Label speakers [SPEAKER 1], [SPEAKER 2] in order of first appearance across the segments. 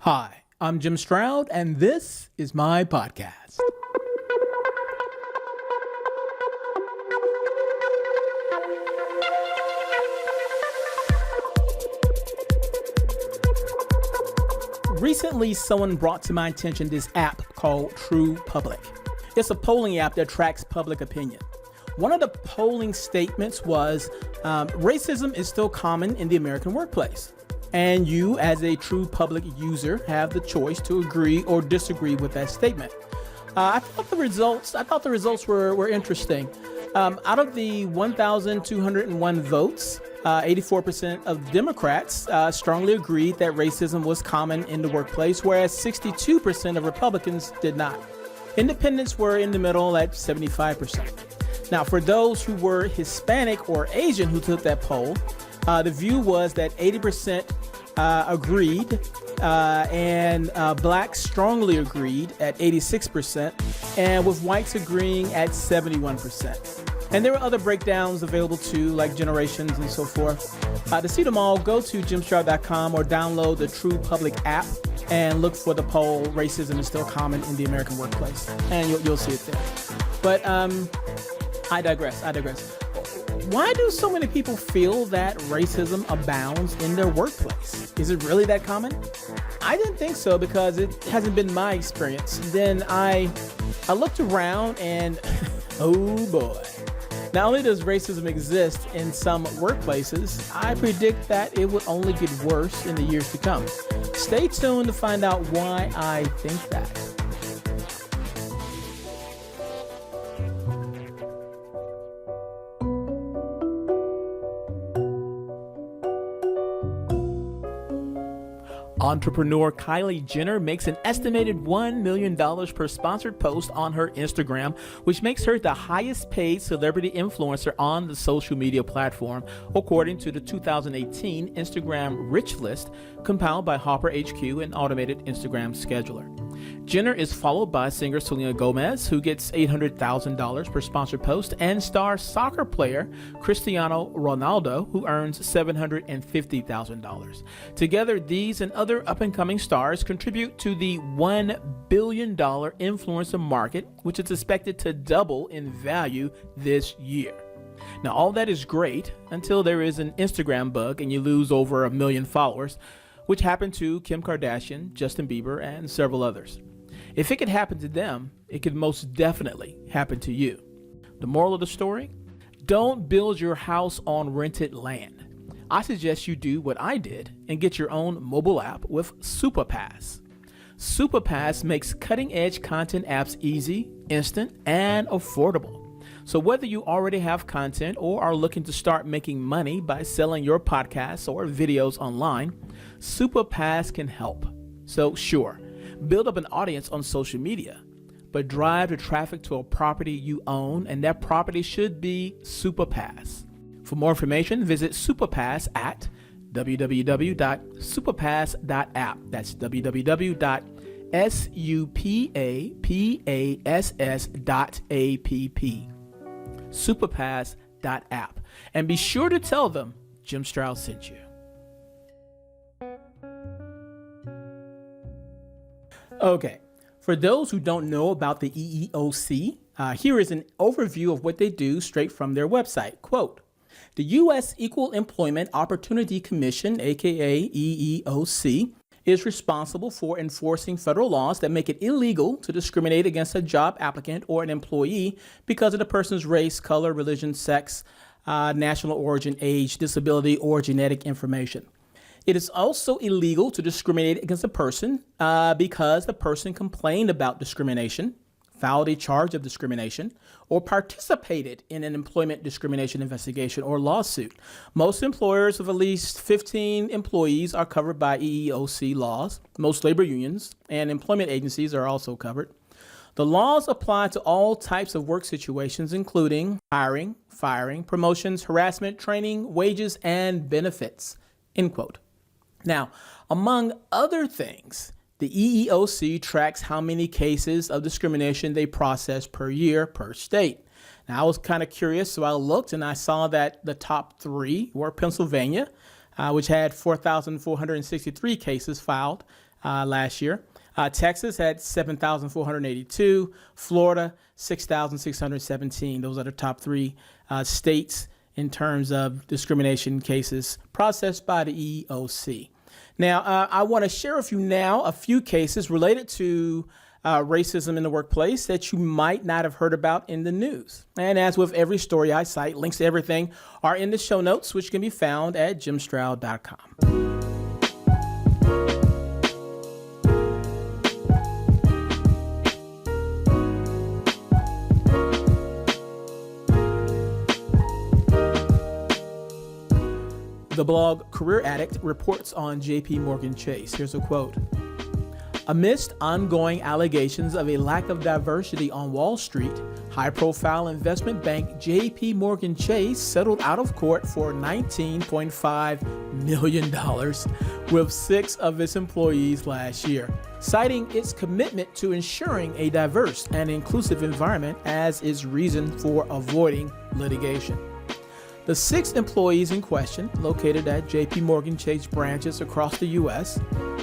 [SPEAKER 1] Hi, I'm Jim Stroud, and this is my podcast. Recently, someone brought to my attention this app called True Public. It's a polling app that tracks public opinion. One of the polling statements was, racism is still common in the American workplace. And you, as a True Public user, have the choice to agree or disagree with that statement. I thought the results were interesting. Out of the 1,201 votes, 84% of Democrats strongly agreed that racism was common in the workplace, whereas 62% of Republicans did not. Independents were in the middle at 75%. Now, for those who were Hispanic or Asian who took that poll, the view was that 80% agreed, and blacks strongly agreed at 86%, and with whites agreeing at 71%. And there were other breakdowns available too, like generations and so forth. To see them all, go to jimstroud.com or download the True Public app and look for the poll, Racism is Still Common in the American Workplace, and you'll see it there. But I digress. Why do so many people feel that racism abounds in their workplace? Is it really that common? I didn't think so because it hasn't been my experience. Then I looked around and oh boy. Not only does racism exist in some workplaces, I predict that it will only get worse in the years to come. Stay tuned to find out why I think that. Entrepreneur Kylie Jenner makes an estimated $1 million per sponsored post on her Instagram, which makes her the highest paid celebrity influencer on the social media platform, according to the 2018 Instagram Rich List compiled by Hopper HQ, an automated Instagram scheduler. Jenner is followed by singer Selena Gomez, who gets $800,000 per sponsored post, and star soccer player Cristiano Ronaldo, who earns $750,000. Together, these and other up-and-coming stars contribute to the $1 billion influencer market, which is expected to double in value this year. Now, all that is great until there is an Instagram bug and you lose over 1 million followers, which happened to Kim Kardashian, Justin Bieber, and several others. If it could happen to them, it could most definitely happen to you. The moral of the story? Don't build your house on rented land. I suggest you do what I did and get your own mobile app with SuperPass. SuperPass makes cutting-edge content apps easy, instant, and affordable. So whether you already have content or are looking to start making money by selling your podcasts or videos online, SuperPass can help. So sure, build up an audience on social media, but drive the traffic to a property you own, and that property should be SuperPass. For more information, visit SuperPass at www.superpass.app. That's www.superpass.app. Superpass.app. And be sure to tell them Jim Stroud sent you. Okay, for those who don't know about the EEOC, here is an overview of what they do straight from their website. Quote, the U.S. Equal Employment Opportunity Commission, aka EEOC, is responsible for enforcing federal laws that make it illegal to discriminate against a job applicant or an employee because of the person's race, color, religion, sex, national origin, age, disability, or genetic information. It is also illegal to discriminate against a person because the person complained about discrimination, filed a charge of discrimination, or participated in an employment discrimination investigation or lawsuit. Most employers with at least 15 employees are covered by EEOC laws. Most labor unions and employment agencies are also covered. The laws apply to all types of work situations, including hiring, firing, promotions, harassment, training, wages, and benefits, end quote. Now, among other things, the EEOC tracks how many cases of discrimination they process per year per state. Now, I was kind of curious, so I looked and I saw that the top 3 were Pennsylvania, which had 4,463 cases filed, last year. Texas had 7,482. Florida, 6,617. Those are the top three states in terms of discrimination cases processed by the EEOC. Now, I want to share with you now a few cases related to racism in the workplace that you might not have heard about in the news. And as with every story I cite, links to everything are in the show notes, which can be found at jimstroud.com. The blog Career Addict reports on JP Morgan Chase. Here's a quote. Amidst ongoing allegations of a lack of diversity on Wall Street, high-profile investment bank JP Morgan Chase settled out of court for $19.5 million with 6 of its employees last year, citing its commitment to ensuring a diverse and inclusive environment as its reason for avoiding litigation. The 6 employees in question, located at JP Morgan Chase branches across the U.S.,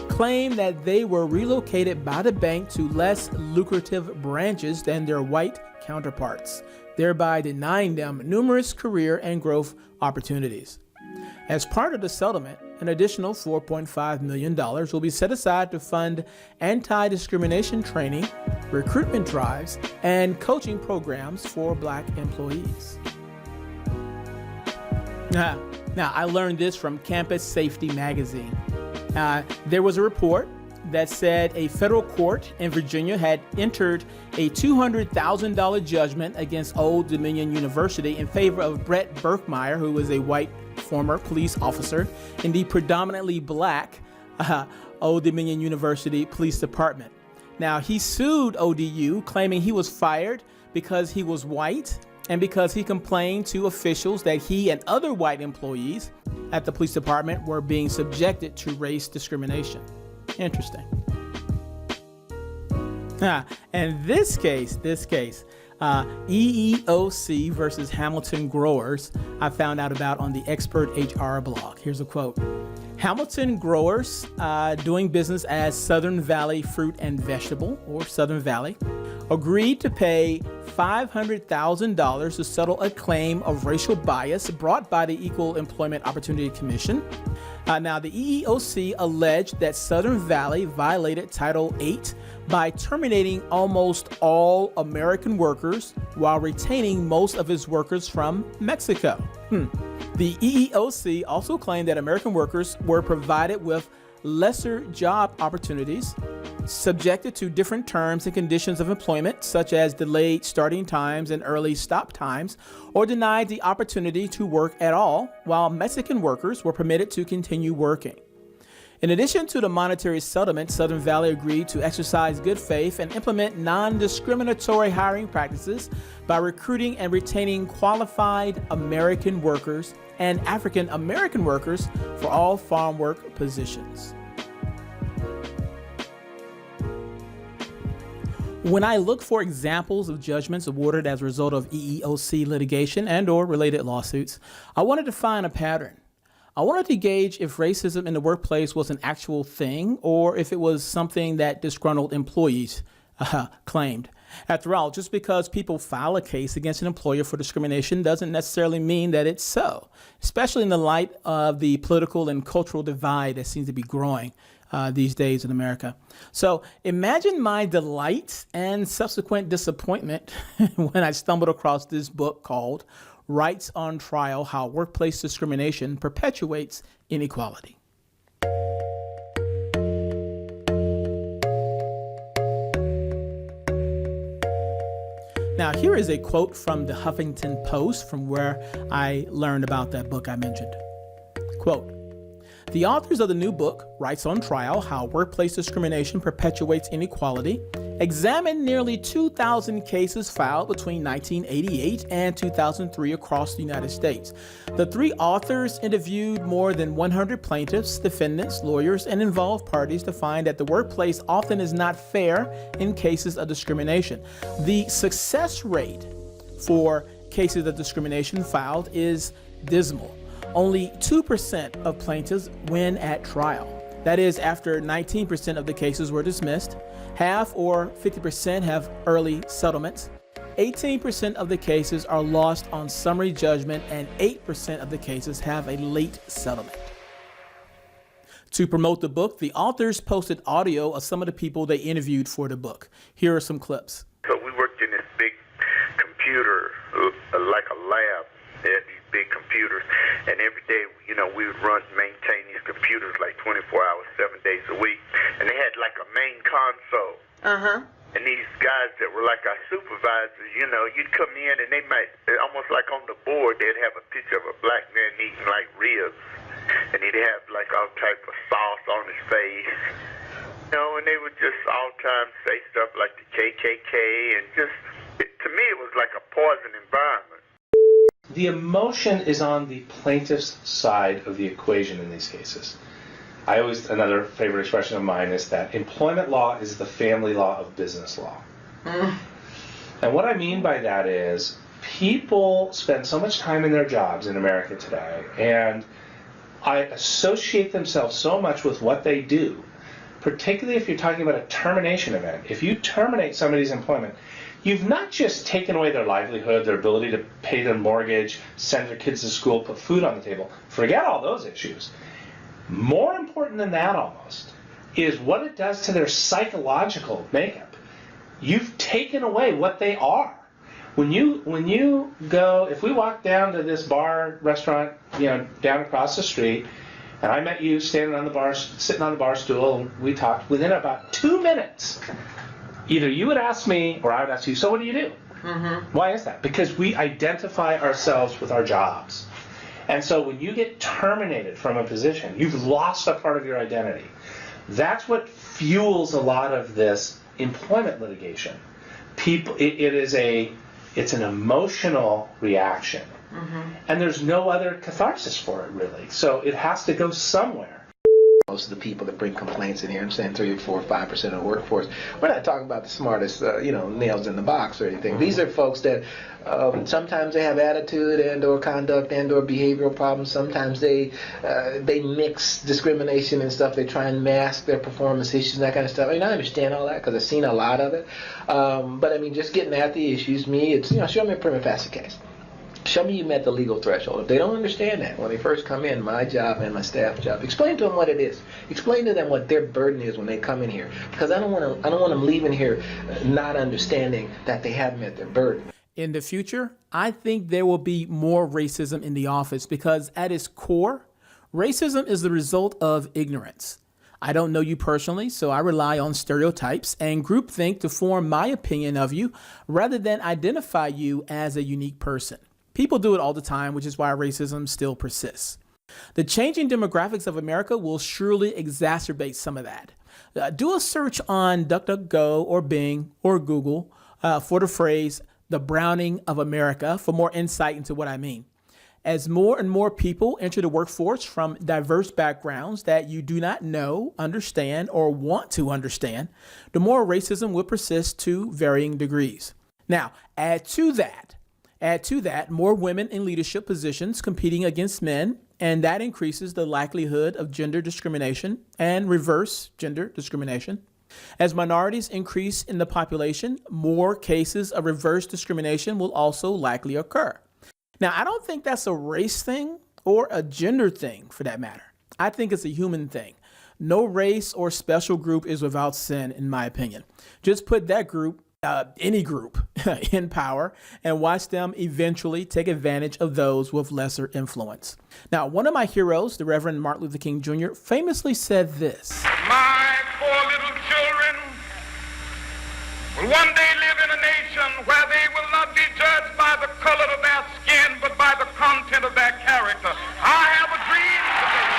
[SPEAKER 1] claim that they were relocated by the bank to less lucrative branches than their white counterparts, thereby denying them numerous career and growth opportunities. As part of the settlement, an additional $4.5 million will be set aside to fund anti-discrimination training, recruitment drives, and coaching programs for Black employees. Now, I learned this from Campus Safety Magazine. There was a report that said a federal court in Virginia had entered a $200,000 judgment against Old Dominion University in favor of Brett Birkmeyer, who was a white former police officer in the predominantly Black Old Dominion University Police Department. Now, he sued ODU, claiming he was fired because he was white and because he complained to officials that he and other white employees at the police department were being subjected to race discrimination. Interesting. And this case, EEOC versus Hamilton Growers, I found out about on the Expert HR blog. Here's a quote. Hamilton Growers, doing business as Southern Valley Fruit and Vegetable, or Southern Valley, agreed to pay $500,000 to settle a claim of racial bias brought by the Equal Employment Opportunity Commission. Now, the EEOC alleged that Southern Valley violated Title VIII by terminating almost all American workers while retaining most of its workers from Mexico. The EEOC also claimed that American workers were provided with lesser job opportunities, subjected to different terms and conditions of employment, such as delayed starting times and early stop times, or denied the opportunity to work at all, while Mexican workers were permitted to continue working. In addition to the monetary settlement, Southern Valley agreed to exercise good faith and implement non-discriminatory hiring practices by recruiting and retaining qualified American workers and African American workers for all farm work positions. When I look for examples of judgments awarded as a result of EEOC litigation and/or related lawsuits, I wanted to find a pattern. I wanted to gauge if racism in the workplace was an actual thing or if it was something that disgruntled employees claimed. After all, just because people file a case against an employer for discrimination doesn't necessarily mean that it's so, especially in the light of the political and cultural divide that seems to be growing these days in America. So imagine my delight and subsequent disappointment when I stumbled across this book called Rights on Trial: How Workplace Discrimination Perpetuates Inequality. Now, here is a quote from the Huffington Post from where I learned about that book I mentioned. Quote, "The authors of the new book, Rights on Trial: How Workplace Discrimination Perpetuates Inequality, examined nearly 2,000 cases filed between 1988 and 2003 across the United States. The 3 authors interviewed more than 100 plaintiffs, defendants, lawyers, and involved parties to find that the workplace often is not fair in cases of discrimination. The success rate for cases of discrimination filed is dismal. Only 2% of plaintiffs win at trial. That is, after 19% of the cases were dismissed, half or 50% have early settlements, 18% of the cases are lost on summary judgment, and 8% of the cases have a late settlement. To promote the book, the authors posted audio of some of the people they interviewed for the book. Here are some clips.
[SPEAKER 2] So we worked in this big computer, like a lab. They had these big computers, and every day, we would maintain these computers like 24 hours, 7 days a week. And they had like a main console. And these guys that were like our supervisors, you'd come in and they might, almost like on the board, they'd have a picture of a black man eating like ribs. And he'd have like all type of sauce on his face. And they would just all time say stuff like the KKK, and to me it was like a poison environment.
[SPEAKER 3] The emotion is on the plaintiff's side of the equation in these cases. Another favorite expression of mine is that employment law is the family law of business law. And what I mean by that is people spend so much time in their jobs in America today, and I associate themselves so much with what they do, particularly if you're talking about a termination event. If you terminate somebody's employment, you've not just taken away their livelihood, their ability to pay their mortgage, send their kids to school, put food on the table. Forget all those issues. More important than that almost is what it does to their psychological makeup. You've taken away what they are. When you go, if we walk down to this bar, restaurant, down across the street, and I met you sitting on the bar stool, and we talked, within about 2 minutes, either you would ask me or I would ask you, so what do you do? Why is that? Because we identify ourselves with our jobs. And so when you get terminated from a position, you've lost a part of your identity. That's what fuels a lot of this employment litigation. It's an emotional reaction. And there's no other catharsis for it, really. So it has to go somewhere.
[SPEAKER 4] Most of the people that bring complaints in here, I'm saying 3 or 4 or 5% of the workforce, we're not talking about the smartest, nails in the box or anything. These are folks that sometimes they have attitude and or conduct and or behavioral problems. Sometimes they mix discrimination and stuff. They try and mask their performance issues and that kind of stuff. I understand all that because I've seen a lot of it. But just getting at the issues, it's, show me a prima facie case. Show me you met the legal threshold. If they don't understand that when they first come in, my job and my staff's job, explain to them what it is. Explain to them what their burden is when they come in here, because I don't want them leaving here not understanding that they have met their burden.
[SPEAKER 1] In the future, I think there will be more racism in the office because at its core, racism is the result of ignorance. I don't know you personally, so I rely on stereotypes and groupthink to form my opinion of you rather than identify you as a unique person. People do it all the time, which is why racism still persists. The changing demographics of America will surely exacerbate some of that. Do a search on DuckDuckGo or Bing or Google for the phrase, the browning of America, for more insight into what I mean. As more and more people enter the workforce from diverse backgrounds that you do not know, understand, or want to understand, the more racism will persist to varying degrees. Now, add to that more women in leadership positions competing against men, and that increases the likelihood of gender discrimination and reverse gender discrimination. As minorities increase in the population, more cases of reverse discrimination will also likely occur. Now, I don't think that's a race thing or a gender thing for that matter. I think it's a human thing. No race or special group is without sin, in my opinion. Just put that group, any group, in power and watch them eventually take advantage of those with lesser influence. Now, one of my heroes, the Reverend Martin Luther King Jr., famously said this.
[SPEAKER 2] My 4 little children will one day live in a nation where they will not be judged by the color of their skin, but by the content of their character. I have a dream today.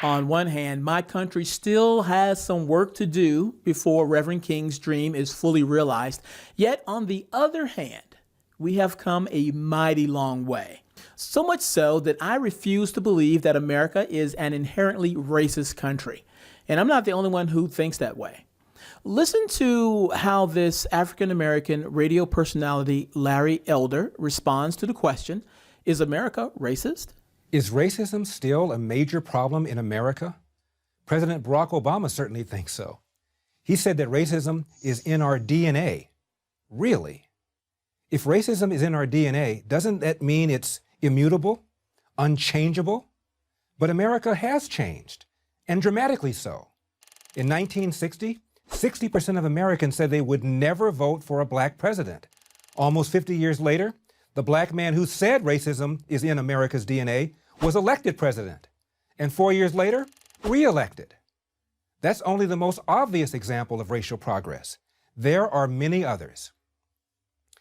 [SPEAKER 1] On one hand, my country still has some work to do before Reverend King's dream is fully realized. Yet, on the other hand, we have come a mighty long way. So much so that I refuse to believe that America is an inherently racist country. And I'm not the only one who thinks that way. Listen to how this African-American radio personality, Larry Elder, responds to the question, is America racist?
[SPEAKER 5] Is racism still a major problem in America? President Barack Obama certainly thinks so. He said that racism is in our DNA. Really? If racism is in our DNA, doesn't that mean it's immutable, unchangeable? But America has changed, and dramatically so. In 1960, 60% of Americans said they would never vote for a black president. Almost 50 years later, the black man who said racism is in America's DNA was elected president, and 4 years later, re-elected. That's only the most obvious example of racial progress. There are many others.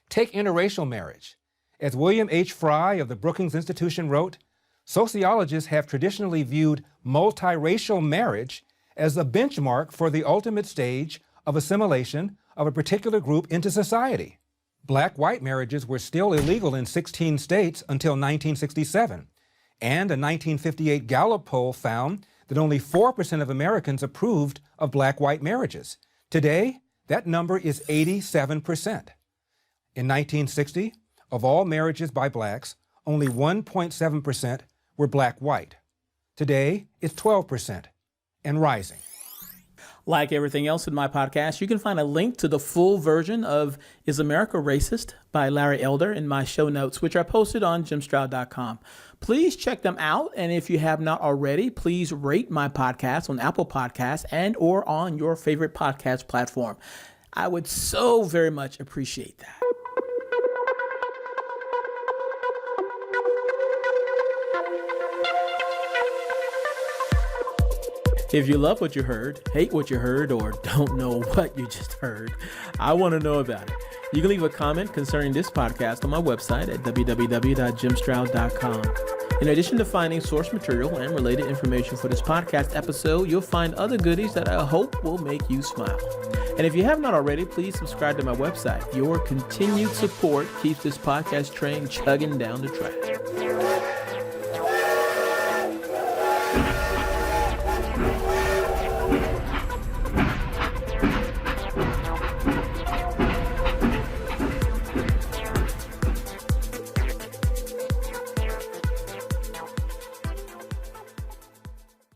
[SPEAKER 5] Take interracial marriage. As William H. Fry of the Brookings Institution wrote, sociologists have traditionally viewed multiracial marriage as a benchmark for the ultimate stage of assimilation of a particular group into society. Black-white marriages were still illegal in 16 states until 1967, and a 1958 Gallup poll found that only 4% of Americans approved of black-white marriages. Today, that number is 87%. In 1960, of all marriages by blacks, only 1.7% were black-white. Today, it's 12% and rising.
[SPEAKER 1] Like everything else in my podcast, you can find a link to the full version of Is America Racist by Larry Elder in my show notes, which are posted on jimstroud.com. Please check them out. And if you have not already, please rate my podcast on Apple Podcasts and or on your favorite podcast platform. I would so very much appreciate that. If you love what you heard, hate what you heard, or don't know what you just heard, I want to know about it. You can leave a comment concerning this podcast on my website at www.jimstroud.com. In addition to finding source material and related information for this podcast episode, you'll find other goodies that I hope will make you smile. And if you have not already, please subscribe to my website. Your continued support keeps this podcast train chugging down the track.